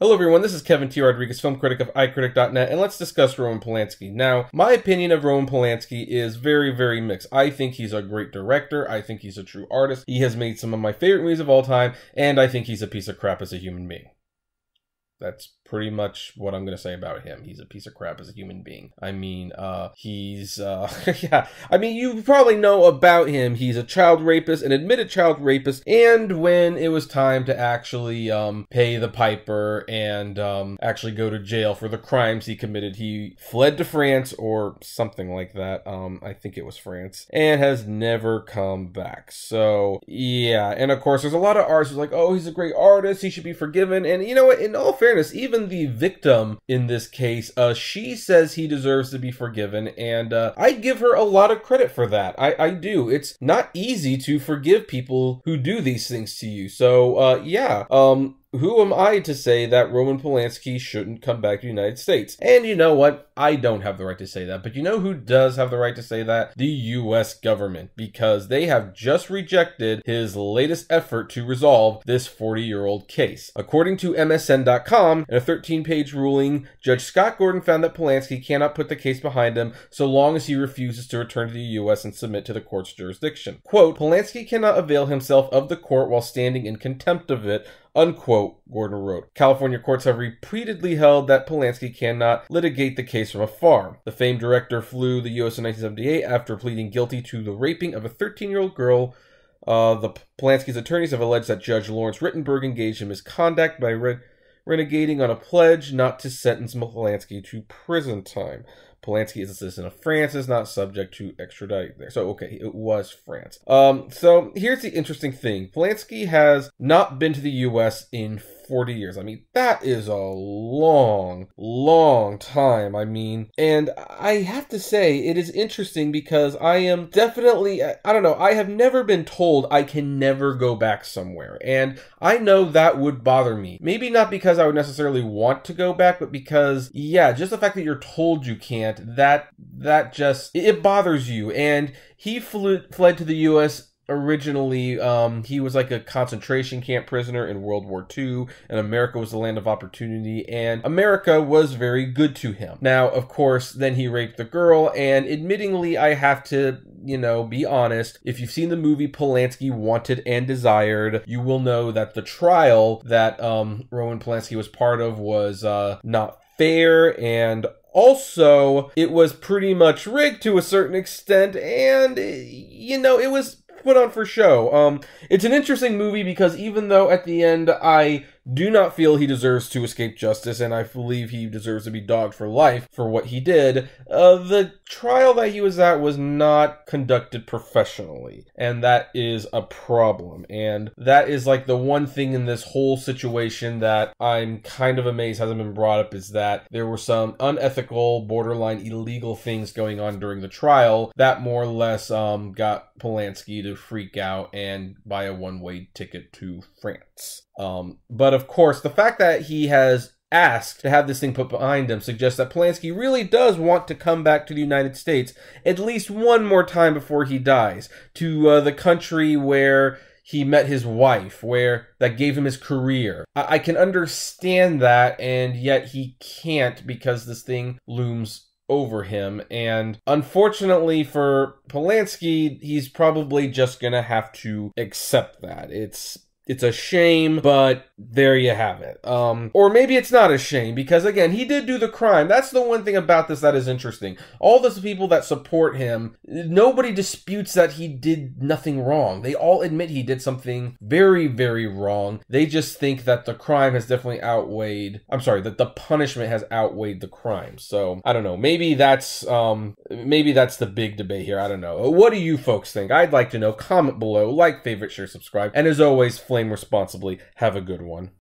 Hello everyone, this is Kevin T. Rodriguez, film critic of iCritic.net, and let's discuss Roman Polanski. Now, my opinion of Roman Polanski is very, very mixed. I think he's a great director, I think he's a true artist, he has made some of my favorite movies of all time, and I think he's a piece of crap as a human being. That's pretty much what I'm going to say about him. He's a piece of crap as a human being. I mean, yeah. I mean, you probably know about him. He's a child rapist, an admitted child rapist, and when it was time to actually pay the piper and actually go to jail for the crimes he committed, he fled to France or something like that. I think it was France, and has never come back. So, yeah. And of course, there's a lot of artists who's like, oh, he's a great artist, he should be forgiven. And you know what? In all fairness, even the victim in this case, she says he deserves to be forgiven, and I give her a lot of credit for that. I do. It's not easy to forgive people who do these things to you. So, yeah. Who am I to say that Roman Polanski shouldn't come back to the United States? And you know what? I don't have the right to say that. But you know who does have the right to say that? The US government. Because they have just rejected his latest effort to resolve this 40-year-old case. According to MSN.com, in a 13-page ruling, Judge Scott Gordon found that Polanski cannot put the case behind him so long as he refuses to return to the US and submit to the court's jurisdiction. Quote, Polanski cannot avail himself of the court while standing in contempt of it, unquote, Gordon wrote. California courts have repeatedly held that Polanski cannot litigate the case from afar. The famed director flew the U.S. in 1978 after pleading guilty to the raping of a 13-year-old girl. The Polanski's attorneys have alleged that Judge Lawrence Rittenberg engaged in misconduct by renegating on a pledge not to sentence Polanski to prison time. Polanski is a citizen of France, is not subject to extradition there. So, okay, it was France. So here's the interesting thing. Polanski has not been to the U.S. in 40 years. I mean, that is a long, long time. I mean, and I have to say, it is interesting because I am definitely, I don't know, I have never been told I can never go back somewhere. And I know that would bother me. Maybe not because I would necessarily want to go back, but because, yeah, just the fact that you're told you can't, that just, it bothers you. And he fled to the U.S. Originally, he was like a concentration camp prisoner in World War II, and America was the land of opportunity, and America was very good to him. Now, of course, then he raped the girl, and admittingly, I have to, you know, be honest, if you've seen the movie Polanski Wanted and Desired, you will know that the trial that Roman Polanski was part of was not fair, and also, it was pretty much rigged to a certain extent, and, you know, it was put on for show. It's an interesting movie because even though at the end I do not feel he deserves to escape justice, and I believe he deserves to be dogged for life for what he did, the trial that he was at was not conducted professionally, and that is a problem. And that is like the one thing in this whole situation that I'm kind of amazed hasn't been brought up, is that there were some unethical, borderline illegal things going on during the trial that more or less got Polanski to freak out and buy a one-way ticket to France. But of course, the fact that he has asked to have this thing put behind him suggests that Polanski really does want to come back to the United States at least one more time before he dies, to the country where he met his wife, where that gave him his career. I can understand that, and yet he can't because this thing looms over him, and unfortunately for Polanski, he's probably just gonna have to accept that. It's a shame, but there you have it. Or maybe it's not a shame, because again, he did do the crime. That's the one thing about this that is interesting. All those people that support him, nobody disputes that he did nothing wrong. They all admit he did something very, very wrong. They just think that the crime has definitely outweighed, that the punishment has outweighed the crime. So, I don't know. Maybe that's the big debate here. I don't know. What do you folks think? I'd like to know. Comment below, like, favorite, share, subscribe, and as always, flame responsibly. Have a good one.